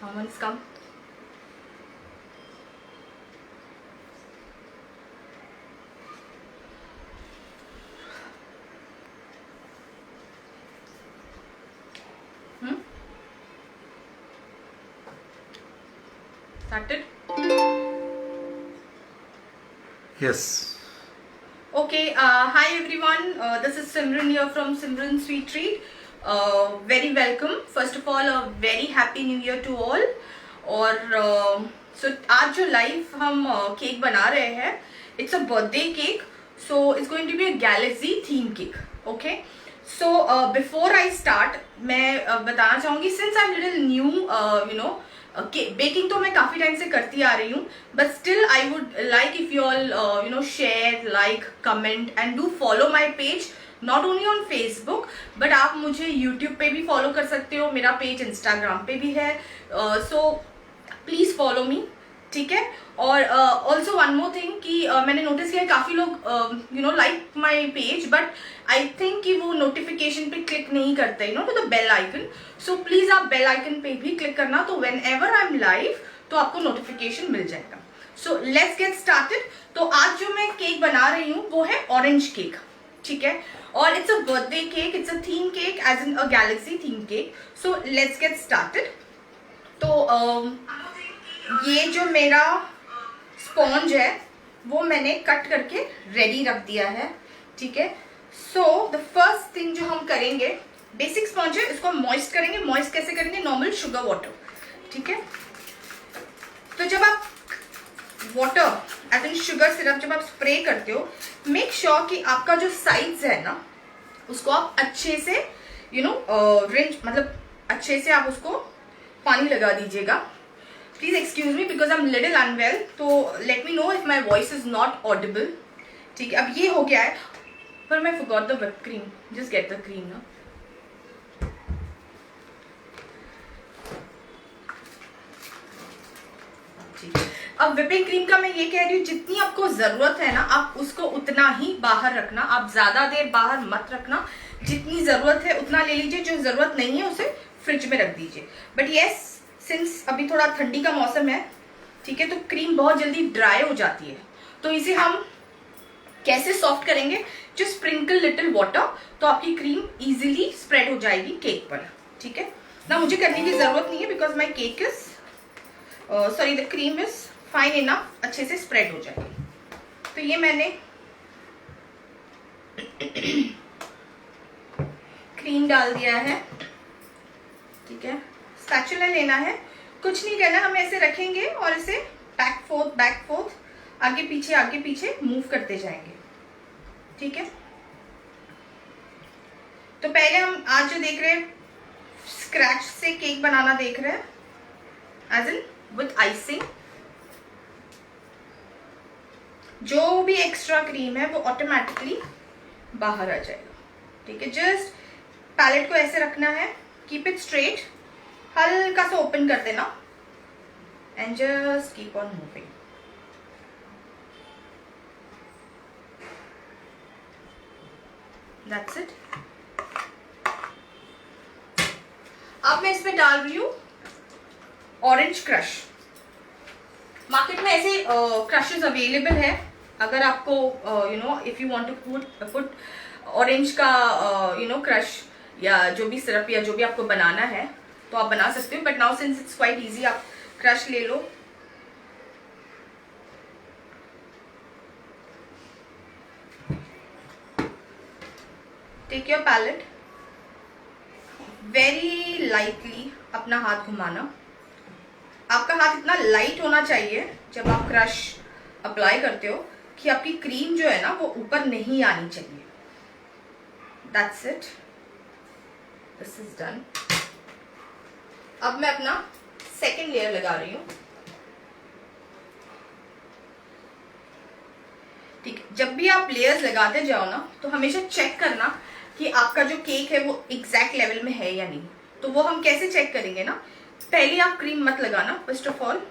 Someone's come. Started? Yes. Okay, hi everyone. This is Simran here from Simran Sweet Treat. Very welcome. First of all, a very happy new year to all. और so आज जो live हम cake बना रहे हैं, it's a birthday cake. So it's going to be a galaxy theme cake. Okay. So before I start, मैं बताना चाहूँगी since I'm little new, baking तो मैं काफी टाइम से करती आ रही हूँ, but still I would like if you all share, like, comment and do follow my page, not only on Facebook but आप मुझे यूट्यूब पे भी फॉलो कर सकते हो, मेरा पेज इंस्टाग्राम पे भी है, सो प्लीज फॉलो मी, ठीक है। और ऑल्सो वन मोर थिंग कि मैंने नोटिस किया है काफी लोग like my page but I think कि वो नोटिफिकेशन पे क्लिक नहीं करते to the bell icon. So please आप बेल आइकन पे भी क्लिक करना, तो whenever I am live तो आपको नोटिफिकेशन मिल जाएगा। So let's get started. तो आज जो मैं केक बना रही हूँ वो है ऑरेंज केक, ठीक है, और it's a birthday cake, it's a theme cake as in a galaxy theme cake. So let's get started. तो ये जो मेरा स्पॉन्ज है वो मैंने कट करके रेडी रख दिया है, ठीक है। सो द फर्स्ट थिंग जो हम करेंगे, बेसिक स्पॉन्ज है, इसको मॉइस्ट करेंगे। मॉइस्ट कैसे करेंगे? नॉर्मल शुगर वाटर, ठीक है। तो जब आप water as in sugar syrup जब आप स्प्रे करते हो, मेक श्योर कि आपका जो साइड्स है ना उसको आप अच्छे से रिंच, मतलब अच्छे से आप उसको पानी लगा दीजिएगा। Please excuse me because I'm little unwell, तो let me know if my voice is not audible, ठीक है। अब ये हो गया है, पर मैं forgot the whipped cream, just get the cream ना। ठीक है, अब whipping cream का मैं ये कह रही हूँ, जितनी आपको जरूरत है ना आप उसको उतना ही बाहर रखना, आप ज्यादा देर बाहर मत रखना, जितनी जरूरत है उतना ले लीजिए, जो जरूरत नहीं है उसे फ्रिज में रख दीजिए। बट यस, सिंस अभी थोड़ा ठंडी का मौसम है, ठीक है, तो क्रीम बहुत जल्दी ड्राई हो जाती है, तो इसे हम कैसे सॉफ्ट करेंगे? जस्ट स्प्रिंकल लिटिल वाटर, तो आपकी क्रीम इजीली स्प्रेड हो जाएगी केक पर, ठीक है ना। मुझे करने की जरूरत नहीं है because my cake is sorry the cream is fine enough, अच्छे से स्प्रेड हो जाएगी। तो ये मैंने क्रीम डाल दिया है, ठीक है। स्पैचुला लेना है, कुछ नहीं करना, हम ऐसे रखेंगे और इसे बैक फोर्थ आगे पीछे मूव करते जाएंगे, ठीक है। तो पहले हम आज जो देख रहे हैं स्क्रैच से केक बनाना देख रहे हैं, एज इन विथ आइसिंग। जो भी एक्स्ट्रा क्रीम है वो ऑटोमेटिकली बाहर आ जाएगा, ठीक है। जस्ट पैलेट को ऐसे रखना है, कीप इट स्ट्रेट, हल्का सा ओपन कर देना and just keep on moving. That's it. अब मैं इसमें डाल रही हूँ ऑरेंज क्रश। मार्केट में ऐसे क्रशेस अवेलेबल है, अगर आपको if you want to put orange का क्रश या जो भी सिरप या जो भी आपको बनाना है तो आप बना सकते हो, but now since it's quite easy, आप क्रश ले लो। Take your palette, very lightly अपना हाथ घुमाना। आपका हाथ इतना लाइट होना चाहिए जब आप क्रश अप्लाई करते हो कि आपकी क्रीम जो है ना वो ऊपर नहीं आनी चाहिए। That's it, this is done. अब मैं अपना सेकेंड लेयर लगा रही हूँ, ठीक है। जब भी आप लेयर्स लगाते जाओ ना तो हमेशा चेक करना कि आपका जो केक है वो एग्जैक्ट लेवल में है या नहीं। तो वो हम कैसे चेक करेंगे ना, पहले आप क्रीम मत लगाना, फर्स्ट ऑफ ऑल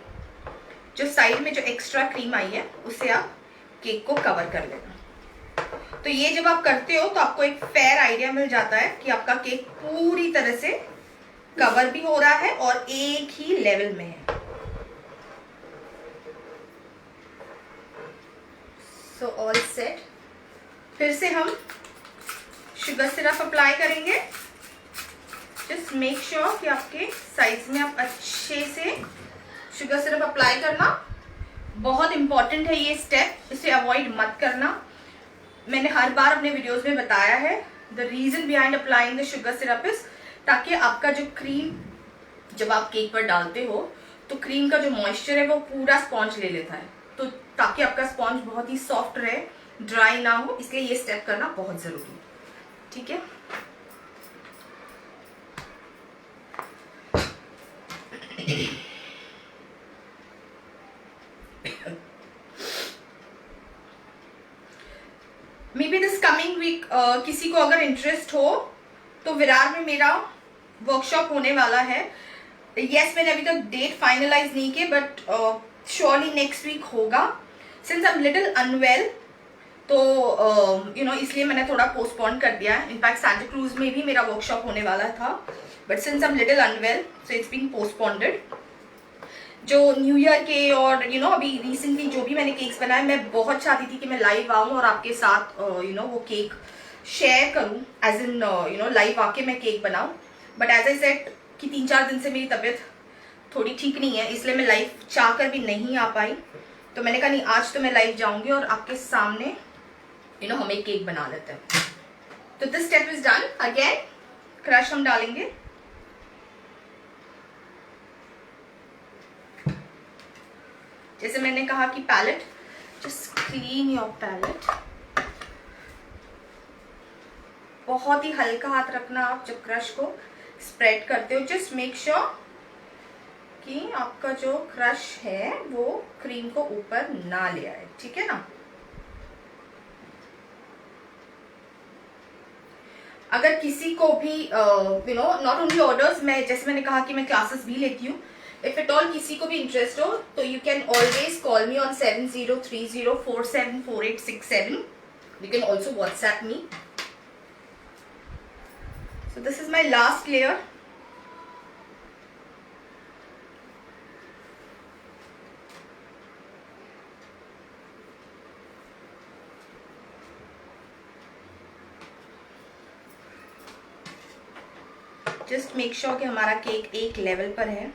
जो साइड में जो एक्स्ट्रा क्रीम आई है उससे आप केक को कवर कर लेना। तो ये जब आप करते हो तो आपको एक फेयर आइडिया मिल जाता है कि आपका केक पूरी तरह से कवर भी हो रहा है और एक ही लेवल में है। So all set. फिर से हम शुगर सिरप अप्लाई करेंगे। जस्ट मेक श्योर कि आपके साइज में आप अच्छे से शुगर सिरप अप्लाई करना। बहुत इंपॉर्टेंट है ये स्टेप, इसे अवॉइड मत करना। मैंने हर बार अपने वीडियोस में बताया है the reason behind applying the sugar syrup is ताकि आपका जो क्रीम जब आप केक पर डालते हो तो क्रीम का जो मॉइस्चर है वो पूरा स्पॉन्ज ले लेता है, तो ताकि आपका स्पॉन्ज बहुत ही सॉफ्ट रहे, ड्राई ना हो, इसलिए ये स्टेप करना बहुत जरूरी है। ठीक है, maybe this coming week किसी को अगर इंटरेस्ट हो तो विरार में मेरा वर्कशॉप होने वाला है। यस, मैंने अभी तक डेट फाइनलाइज नहीं की, बट श्योरली नेक्स्ट वीक होगा। Since I am little unwell तो इसलिए मैंने थोड़ा पोस्टपोन कर दिया है। इनफैक्ट सांता क्रूज में भी मेरा वर्कशॉप होने वाला था, but since I am little unwell so it's been postponed. जो न्यू ईयर के और अभी रिसेंटली जो भी मैंने केक्स बनाए, मैं बहुत चाहती थी कि मैं लाइव आऊँ और आपके साथ वो केक शेयर करूँ, एज इन लाइव आके मैं केक बनाऊँ। बट एज आई सेड कि 3-4 दिन से मेरी तबीयत थोड़ी ठीक नहीं है, इसलिए मैं लाइव चाह कर भी नहीं आ पाई। तो मैंने कहा नहीं, आज तो मैं लाइव जाऊंगी और आपके सामने हम एक केक बना लेते हैं। तो this step is done. Again crush हम डालेंगे। जैसे मैंने कहा कि palette, just clean your palette. बहुत ही हल्का हाथ रखना आप जब क्रश को स्प्रेड करते हो। जस्ट मेक श्योर कि आपका जो क्रश है वो क्रीम को ऊपर ना ले आए। ठीक है ना। अगर किसी को भी नॉट ओनली ऑर्डर्स, मैं जैसे मैंने कहा कि मैं क्लासेस भी लेती हूँ, इफ एट ऑल किसी को भी इंटरेस्ट हो तो you can always call me on 7030474867। You can also WhatsApp me. So this is my last layer. Just make sure कि हमारा केक एक लेवल पर है।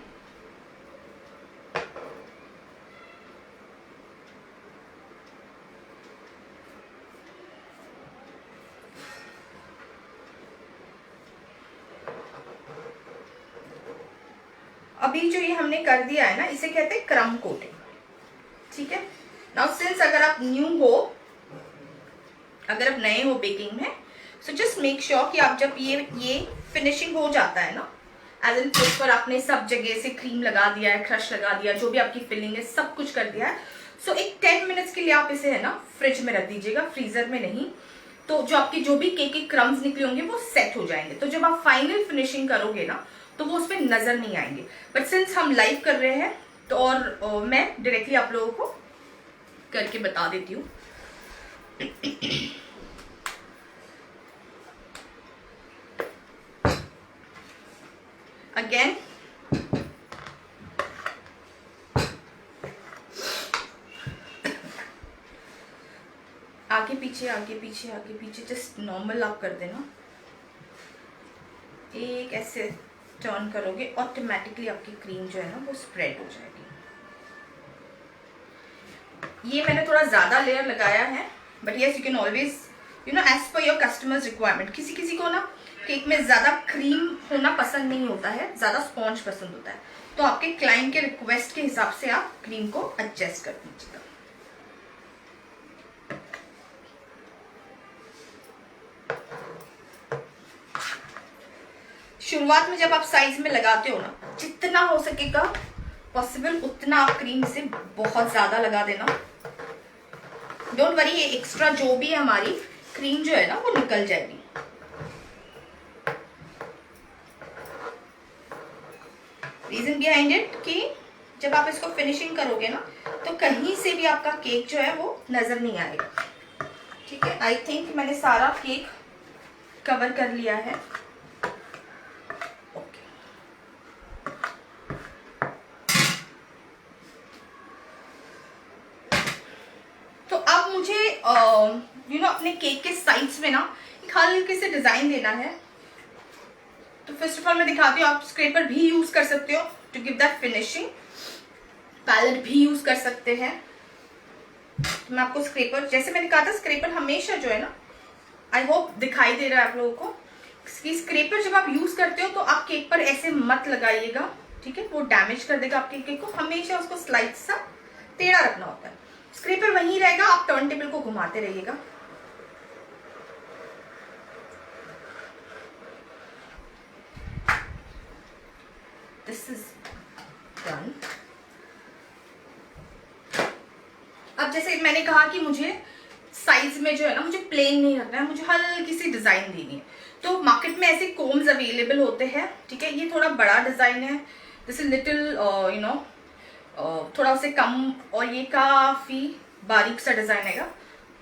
अभी जो ये हमने कर दिया है ना, इसे कहते हैं क्रम कोटिंग। ठीक है। नाउ सिंस अगर आप न्यू हो, अगर आप नए हो बेकिंग में, सो जस्ट मेक श्योर कि आप जब ये फिनिशिंग हो जाता है ना, एज इन केक पर आपने सब जगह से क्रीम लगा दिया है, क्रश लगा दिया, जो भी आपकी फिलिंग है सब कुछ कर दिया है, सो एक 10 मिनट्स के लिए आप इसे है ना फ्रिज में रख दीजिएगा, फ्रीजर में नहीं। तो जो आपकी जो भी केक के क्रम्स निकले होंगे वो सेट हो जाएंगे। तो जब आप फाइनल फिनिशिंग करोगे ना तो वो उसमें नजर नहीं आएंगे। बट सिंस हम लाइव कर रहे हैं तो और मैं डायरेक्टली आप लोगों को करके बता देती हूँ। अगेन आगे पीछे आगे पीछे आगे पीछे, जस्ट नॉर्मल आप कर देना। एक ऐसे टर्न करोगे, ऑटोमेटिकली आपकी क्रीम जो है ना वो स्प्रेड हो जाएगी। ये मैंने थोड़ा ज्यादा लेयर लगाया है, but yes you can always as per your customers requirement. किसी किसी को ना केक में ज्यादा क्रीम होना पसंद नहीं होता है, ज्यादा स्पॉन्ज पसंद होता है, तो आपके क्लाइंट के रिक्वेस्ट के हिसाब से आप क्रीम को एडजस्ट कर दीजिएगा। शुरुआत में जब आप साइज में लगाते हो ना, जितना हो सकेगा पॉसिबल उतना आप क्रीम से बहुत ज्यादा लगा देना। डोंट वरी, ये एक्स्ट्रा जो भी है हमारी क्रीम जो है ना वो निकल जाएगी। रीजन बिहाइंड इट कि जब आप इसको फिनिशिंग करोगे ना तो कहीं से भी आपका केक जो है वो नजर नहीं आएगा। ठीक है, आई थिंक मैंने सारा केक कवर कर लिया है। अपने केक के साइड्स में ना एक हल्के से डिजाइन देना है। तो फर्स्ट ऑफ ऑल मैं दिखाती हूँ, आप स्क्रैपर भी यूज कर सकते हो to give that finishing, palette भी यूज कर सकते हैं। तो मैं आपको स्क्रैपर, जैसे मैंने कहा था, स्क्रैपर हमेशा जो है ना, आई होप दिखाई दे रहा है आप लोगों को, स्क्रैपर जब आप यूज करते हो तो आप केक पर ऐसे मत लगाइएगा, ठीक है, वो डैमेज कर देगा आपके केक को। हमेशा उसको स्लाइड सा टेढ़ा रखना होता है। स्क्रैपर वहीं रहेगा, आप टर्न टेबल को घुमाते रहिएगा। This is done. अब जैसे मैंने कहा कि मुझे साइज में जो है ना, मुझे प्लेन नहीं रखना है, मुझे हल्की सी डिजाइन देनी है। तो मार्केट में ऐसे कोम्स अवेलेबल होते हैं, ठीक है। ये थोड़ा बड़ा डिजाइन है, दिस इज लिटिल थोड़ा से कम, और ये काफी बारीक सा डिजाइन है।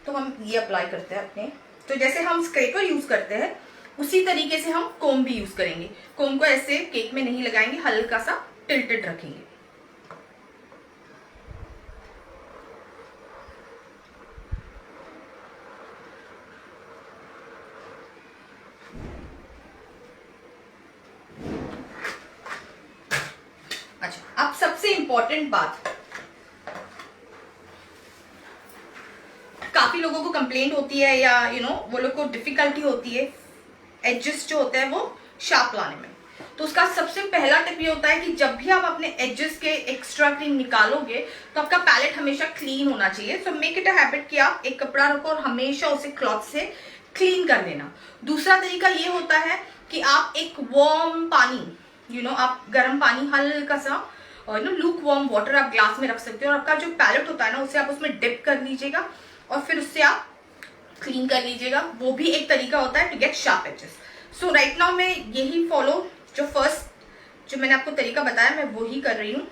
तो हम ये अप्लाई करते हैं अपने, तो जैसे हम स्क्रैपर यूज करते हैं उसी तरीके से हम कोम भी यूज करेंगे। कोम को ऐसे केक में नहीं लगाएंगे, हल्का सा टिल्टेड रखेंगे। अच्छा, अब सबसे इंपॉर्टेंट बात, काफी लोगों को कंप्लेंट होती है या वो लोग को डिफिकल्टी होती है एजेस जो होते हैं वो शार्प लाने में। तो उसका सबसे पहला टिप ये होता है कि जब भी आप अपने एजेस के एक्स्ट्रा क्रीम निकालोगे तो आपका पैलेट हमेशा क्लीन होना चाहिए। So make it a habit कि आप एक कपड़ा रखो और हमेशा उसे क्लॉथ से क्लीन कर लेना। दूसरा तरीका ये होता है कि आप एक वार्म पानी, आप गर्म पानी हल्का सा, लूक वार्म वाटर आप ग्लास में रख सकते हो, और आपका जो पैलेट होता है ना उसे आप उसमें डिप कर लीजिएगा और फिर उससे आप क्लीन कर लीजिएगा। वो भी एक तरीका होता है to get sharp edges. So right now मैं यही फॉलो, जो मैंने आपको तरीका बताया मैं वो ही कर रही हूँ।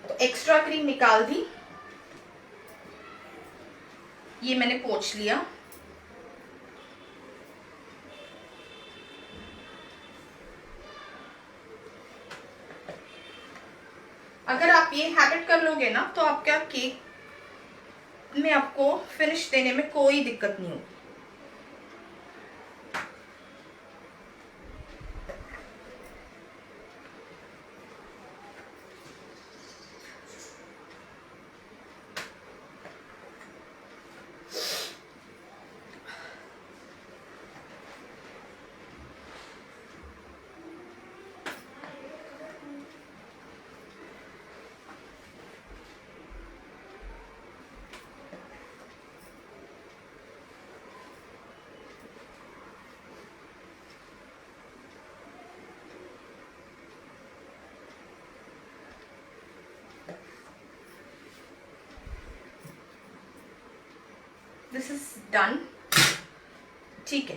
तो एक्स्ट्रा क्रीम निकाल दी, ये मैंने पोंछ लिया। अगर आप ये हैबिट कर लोगे ना तो आपका केक में आपको फिनिश देने में कोई दिक्कत नहीं होगी। दिस इज डन, ठीक है।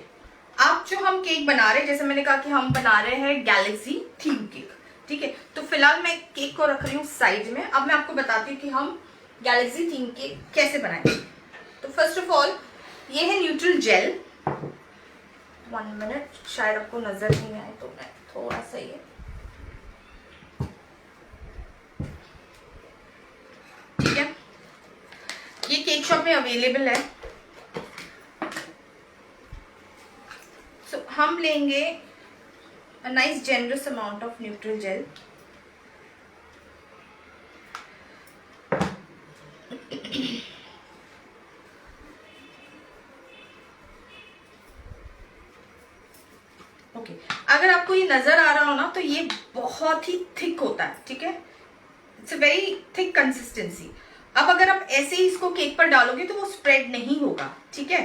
अब जो हम केक बना रहे हैं, जैसे मैंने कहा कि हम बना रहे हैं गैलेक्सी थीम केक, ठीक है। तो फिलहाल मैं केक को रख रही हूँ साइड में। अब मैं आपको बताती हूँ कि हम गैलेक्सी थीम केक कैसे बनाएंगे। तो फर्स्ट ऑफ ऑल ये है न्यूट्रल जेल। 1 मिनट, शायद आपको नजर नहीं आए तो मैं थोड़ा सा ये, ठीक है, ये केक शॉप में अवेलेबल है। हम लेंगे a nice generous amount of neutral gel. Okay, अगर आपको ये नजर आ रहा हो ना तो ये बहुत ही थिक होता है, ठीक है, it's a very thick consistency. अब अगर आप ऐसे ही इसको केक पर डालोगे तो वो स्प्रेड नहीं होगा, ठीक है।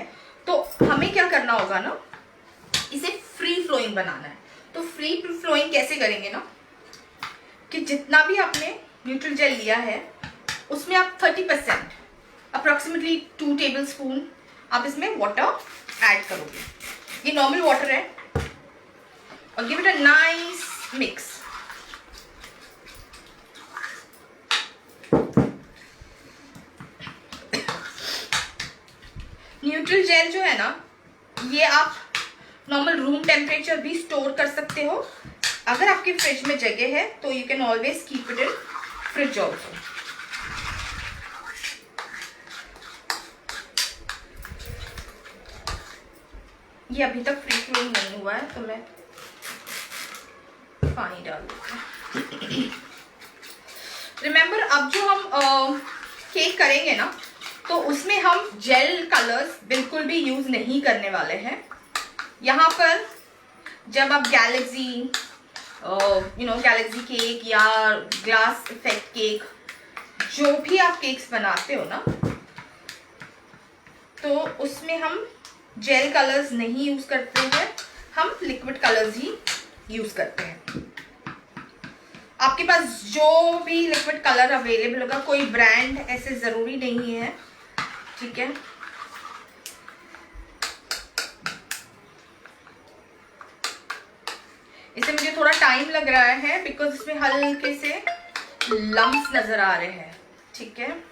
तो हमें क्या करना होगा ना, इसे फ्री फ्लोइंग बनाना है। तो फ्री फ्लोइंग कैसे करेंगे ना, कि जितना भी आपने न्यूट्रल जेल लिया है उसमें आप 30% अप्रोक्सीमेटली 2 टेबल स्पून आप इसमें वाटर ऐड करोगे। ये नॉर्मल वाटर है, और give it a nice mix. Neutral jail जो है ना, ये आप नॉर्मल रूम टेम्परेचर भी स्टोर कर सकते हो। अगर आपके फ्रिज में जगह है तो you can always keep it in fridge also. ये अभी तक फ्री फ्लोइंग नहीं हुआ है तो मैं पानी डाल देती हूँ। रिमेंबर, अब जो हम केक करेंगे ना, तो उसमें हम जेल कलर्स बिल्कुल भी यूज नहीं करने वाले हैं। यहाँ पर जब आप गैलेक्सी गैलेक्सी केक या ग्लास इफेक्ट केक, जो भी आप केक्स बनाते हो ना, तो उसमें हम जेल कलर्स नहीं यूज करते हैं, हम लिक्विड कलर्स ही यूज करते हैं। आपके पास जो भी लिक्विड कलर अवेलेबल होगा, कोई ब्रांड ऐसे जरूरी नहीं है, ठीक है। इसे मुझे थोड़ा टाइम लग रहा है बिकॉज इसमें हल्के से लम्प्स नजर आ रहे हैं, ठीक है।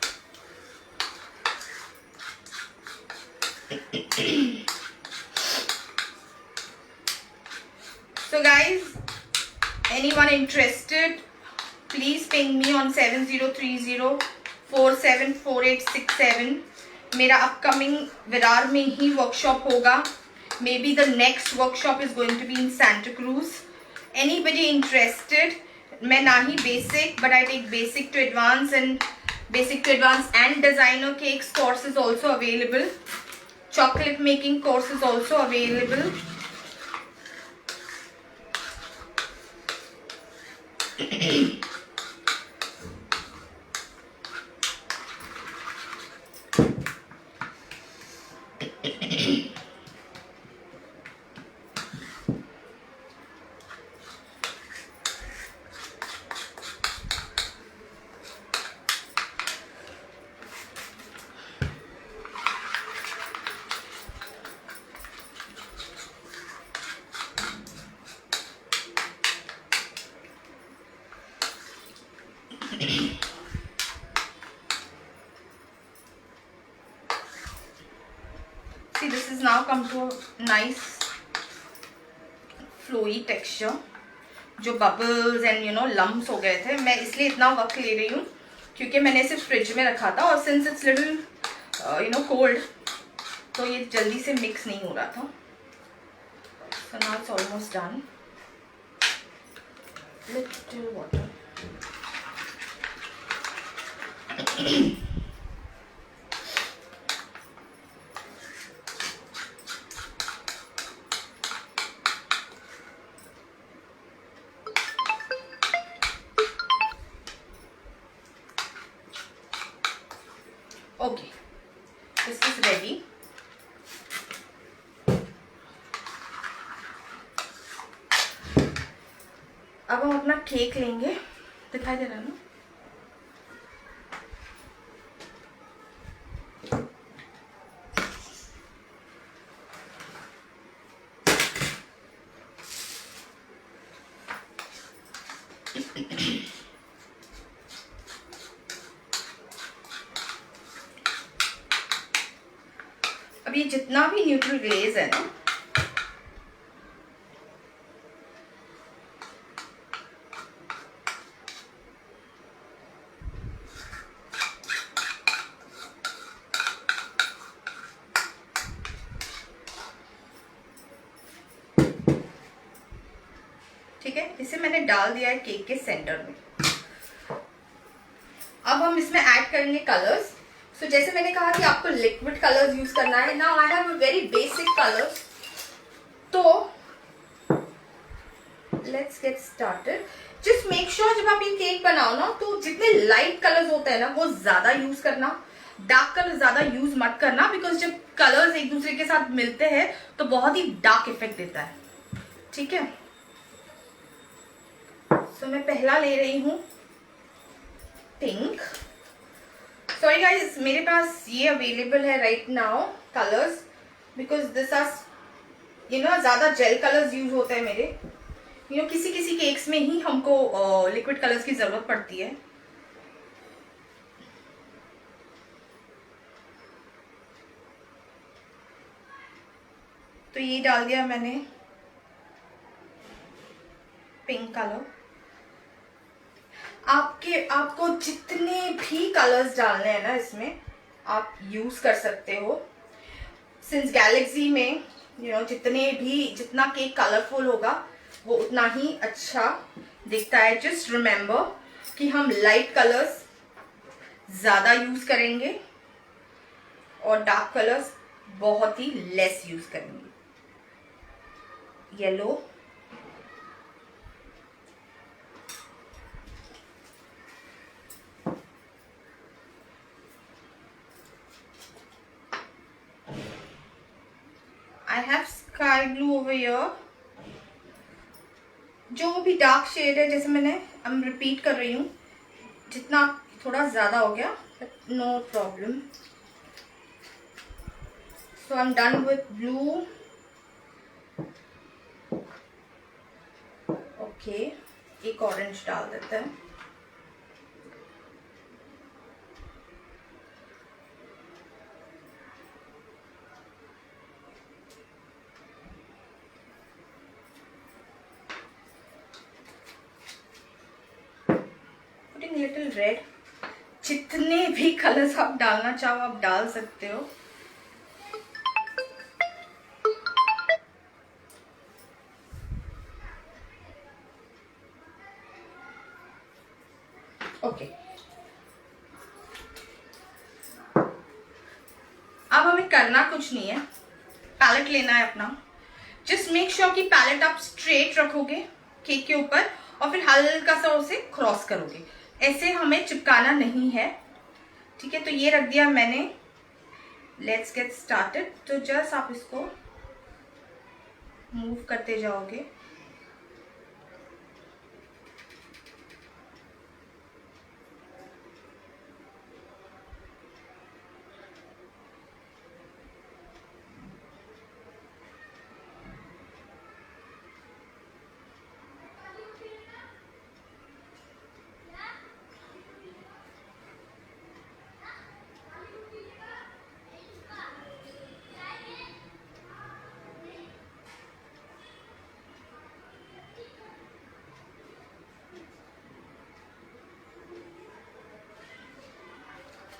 So guys, anyone interested, please ping me on 7030474867। मेरा अपकमिंग विरार में ही वर्कशॉप होगा। Maybe the next workshop is going to be in Santacruz. Anybody interested? मैं ना ही basic, but I take basic to advance and designer cakes courses also available. Chocolate making courses also available. See, this is now come to a nice flowy texture. जो bubbles and lumps हो गए थे, मैं इसलिए इतना वक्त ले रही हूँ क्योंकि मैंने इसे फ्रिज में रखा था, और सिंस इट्स लिटिल कोल्ड, तो ये जल्दी से मिक्स नहीं हो रहा था। So now it's almost done. Little water. Okay, this is ready. अब हम अपना केक लेंगे, दिखाई दे रहा है ना? अब ये जितना भी न्यूट्रल ग्लेज है ना, ठीक है, इसे मैंने डाल दिया है केक के सेंटर में। अब हम इसमें ऐड करेंगे कलर्स। सो जैसे मैंने कहा कि आपको लिक्विड कलर्स यूज करना है। Now I have a very basic colours, तो let's get started. Just make sure जब आप ये केक बनाओ ना, तो जितने लाइट कलर्स होते हैं ना, वो ज्यादा यूज करना, डार्क कलर ज्यादा यूज मत करना, बिकॉज जब कलर्स एक दूसरे के साथ मिलते हैं तो बहुत ही डार्क इफेक्ट देता है, ठीक है। तो मैं पहला ले रही हूँ पिंक। सॉरी गाइस, मेरे पास ये अवेलेबल है right now colours, because this are ज्यादा जेल कलर्स यूज होते हैं मेरे। किसी किसी केक्स में ही हमको लिक्विड कलर्स की जरूरत पड़ती है। तो ये डाल दिया मैंने पिंक कलर। आपको जितने भी कलर्स डालने हैं ना, इसमें आप यूज कर सकते हो। सिंस गैलेक्सी में जितना केक कलरफुल होगा वो उतना ही अच्छा दिखता है. जस्ट रिमेंबर कि हम लाइट कलर्स ज्यादा यूज करेंगे और डार्क कलर्स बहुत ही लेस यूज करेंगे. Yellow, I have sky blue over here. जो भी डार्क शेड है, जैसे मैंने रिपीट कर रही हूँ, जितना थोड़ा ज्यादा हो गया, no problem. So I am done with blue. Okay, एक ऑरेंज डाल देते हैं. Little red. जितने भी कलर्स आप डालना चाहो आप डाल सकते हो. ओके, अब हमें करना कुछ नहीं है. पैलेट लेना है अपना. जस्ट मेक श्योर कि पैलेट आप स्ट्रेट रखोगे केक के ऊपर और फिर हल्का सा उसे क्रॉस करोगे. ऐसे हमें चिपकाना नहीं है. ठीक है, तो ये रख दिया मैंने. Let's get started. तो जस्ट आप इसको मूव करते जाओगे.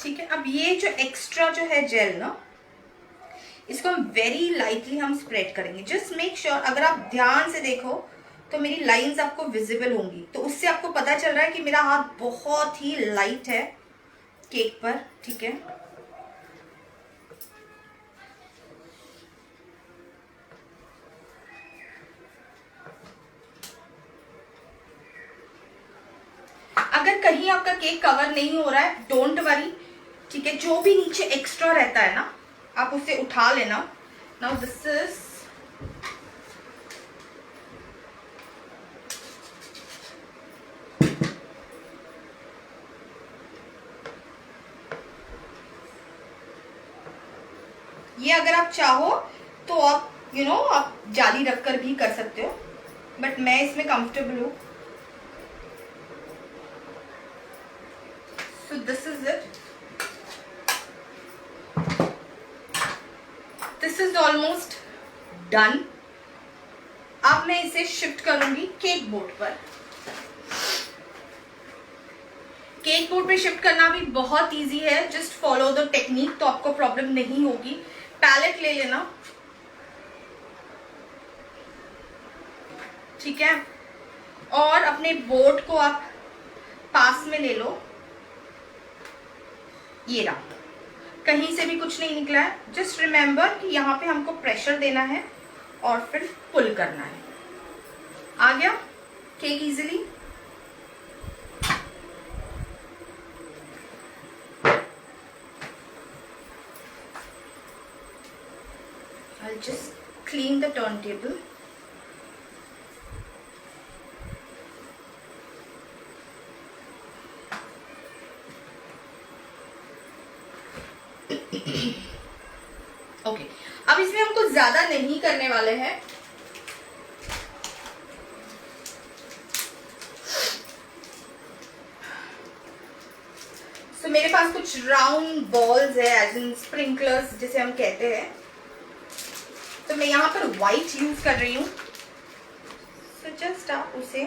ठीक है, अब ये जो एक्स्ट्रा जो है जेल ना, इसको हम वेरी लाइटली हम स्प्रेड करेंगे. जस्ट मेक श्योर, अगर आप ध्यान से देखो तो मेरी लाइंस आपको विजिबल होंगी, तो उससे आपको पता चल रहा है कि मेरा हाथ बहुत ही लाइट है केक पर. ठीक है, अगर कहीं आपका केक कवर नहीं हो रहा है, डोंट वरी. ठीक है, जो भी नीचे एक्स्ट्रा रहता है ना, आप उसे उठा लेना. नाउ दिस इज ये अगर आप चाहो तो आप आप जाली रखकर भी कर सकते हो, बट मैं इसमें कंफर्टेबल हूं. सो this is it. This is almost done. अब मैं इसे शिफ्ट करूंगी केक बोर्ड पर. केक बोर्ड पे शिफ्ट करना भी बहुत इजी है. जस्ट फॉलो द टेक्निक, तो आपको प्रॉब्लम नहीं होगी. पैलेट ले लेना. ठीक है, और अपने बोर्ड को आप पास में ले लो. ये रहा, कहीं से भी कुछ नहीं निकला है. जस्ट रिमेंबर कि यहाँ पे हमको प्रेशर देना है और फिर पुल करना है. आ गया cake easily. I'll just clean the turntable. Okay, अब इसमें हमको ज्यादा नहीं करने वाले हैं. तो मेरे पास कुछ राउंड बॉल्स है, एज इन स्प्रिंकलर्स जिसे हम कहते हैं. तो मैं यहाँ पर व्हाइट यूज कर रही हूँ. तो जस्ट आप उसे,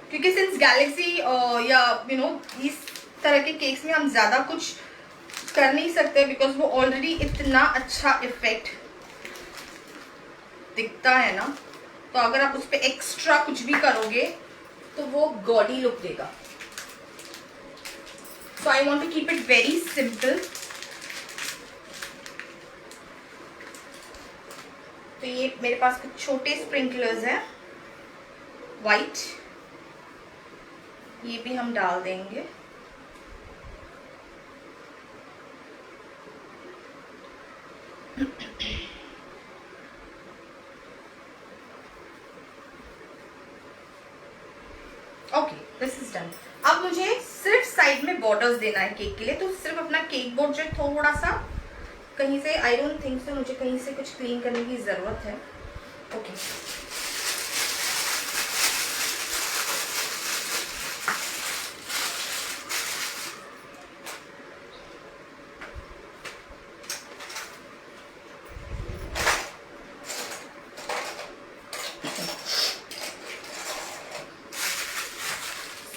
क्योंकि सिंस गैलेक्सी या इस तरह के केक्स में हम ज्यादा कुछ कर नहीं सकते बिकॉज वो ऑलरेडी इतना अच्छा इफेक्ट दिखता है ना, तो अगर आप उस पर एक्स्ट्रा कुछ भी करोगे तो वो गॉडी लुक देगा. So I want to keep it very simple. तो ये मेरे पास कुछ छोटे स्प्रिंकलर्स हैं वाइट, ये भी हम डाल देंगे. Okay, this is done. अब मुझे सिर्फ साइड में बॉर्डर्स देना है केक के लिए, तो सिर्फ अपना केक बोर्ड जो थोड़ा सा कहीं से, आई डोंट थिंक सो मुझे कहीं से कुछ क्लीन करने की जरूरत है. ओके,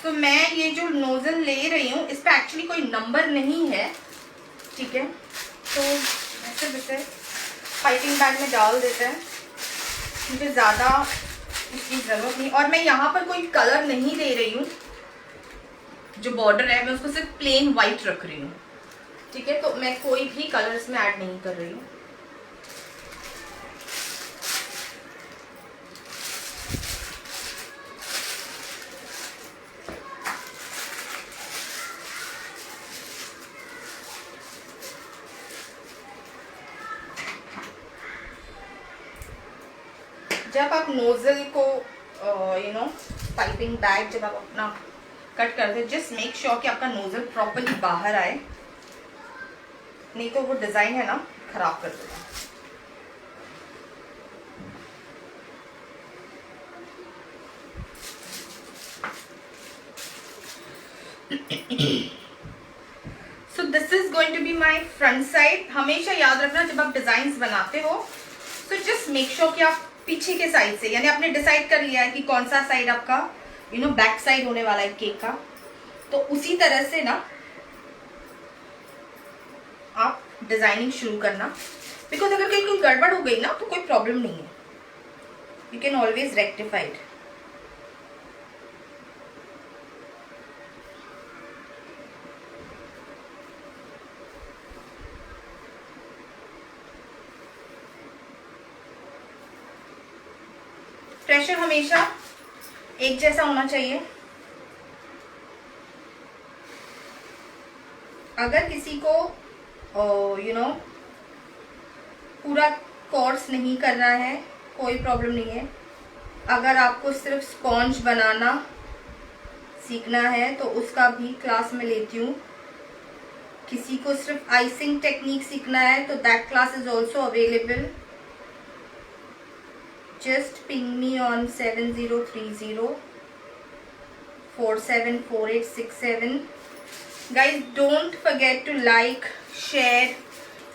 तो मैं ये जो नोजल ले रही हूँ इस पे एक्चुअली कोई नंबर नहीं है, ठीक है. तो ऐसे वैसे पाइपिंग बैग में डाल देते हैं, मुझे ज़्यादा इसकी ज़रूरत नहीं. और मैं यहाँ पर कोई कलर नहीं दे रही हूँ, जो बॉर्डर है मैं उसको सिर्फ प्लेन वाइट रख रही हूँ, ठीक है. तो मैं कोई भी कलर इसमें ऐड नहीं कर रही हूँ. जब आप नोजल को पाइपिंग बैग जब आप अपना कट करते हैं, जस्ट मेक श्योर कि आपका नोजल प्रॉपर्ली बाहर आए, नहीं तो वो डिजाइन है ना खराब कर देगा. So this is going to be my front side. हमेशा याद रखना जब आप डिजाइन बनाते हो तो जस्ट मेक श्योर कि आप पीछे के साइड से, यानी आपने डिसाइड कर लिया है कि कौन सा साइड आपका बैक साइड होने वाला है केक का, तो उसी तरह से ना आप डिजाइनिंग शुरू करना. बिकॉज अगर कहीं कोई गड़बड़ हो गई ना तो कोई प्रॉब्लम नहीं है, you can always rectify it. Pressure हमेशा एक जैसा होना चाहिए. अगर किसी को पूरा कोर्स नहीं करना है कोई प्रॉब्लम नहीं है. अगर आपको सिर्फ स्पॉन्ज बनाना सीखना है तो उसका भी क्लास में लेती हूँ. किसी को सिर्फ आइसिंग टेक्निक सीखना है तो that class is also available. Just ping me on 7030474867. Guys, don't forget to like, share,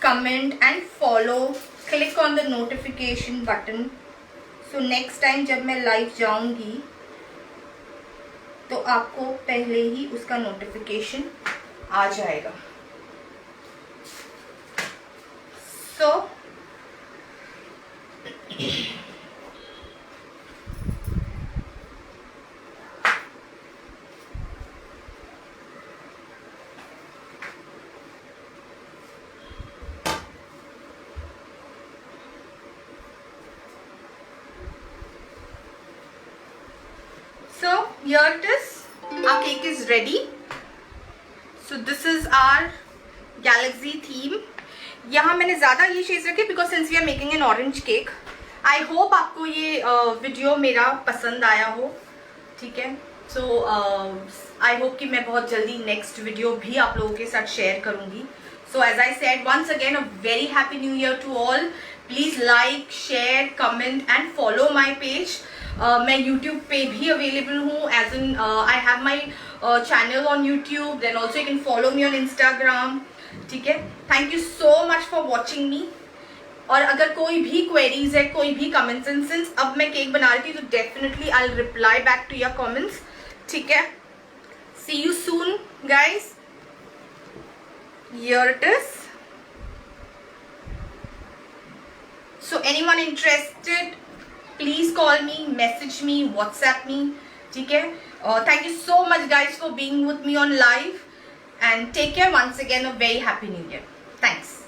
comment and follow. Click on the notification button. So next time जब मैं live जाऊंगी तो आपको पहले ही उसका notification आ जाएगा. So here it is, our cake is ready. So this is our galaxy theme. यहाँ मैंने ज़्यादा ये शेड्स रखे because since we are making an orange cake. I hope आपको ये वीडियो मेरा पसंद आया हो, ठीक है. सो आई होप कि मैं बहुत जल्दी नेक्स्ट वीडियो भी आप लोगों के साथ शेयर करूँगी. So as I said once again a very happy new year to all. Please like, share, comment and follow my page. मैं YouTube पे भी अवेलेबल हूँ, as in I have my channel on YouTube. Then also you can follow me on Instagram, ठीक है. Thank you so much for watching me. और अगर कोई भी क्वेरीज है, कोई भी कमेंट्स, एंड सिंस अब मैं केक बना रही थी तो definitely I will reply back to your comments, ठीक है. See you soon guys. Here it is. So anyone interested, please call me, message me, WhatsApp me. ठीक है? Thank you so much guys for being with me on live, and take care once again. A very happy new year. Thanks.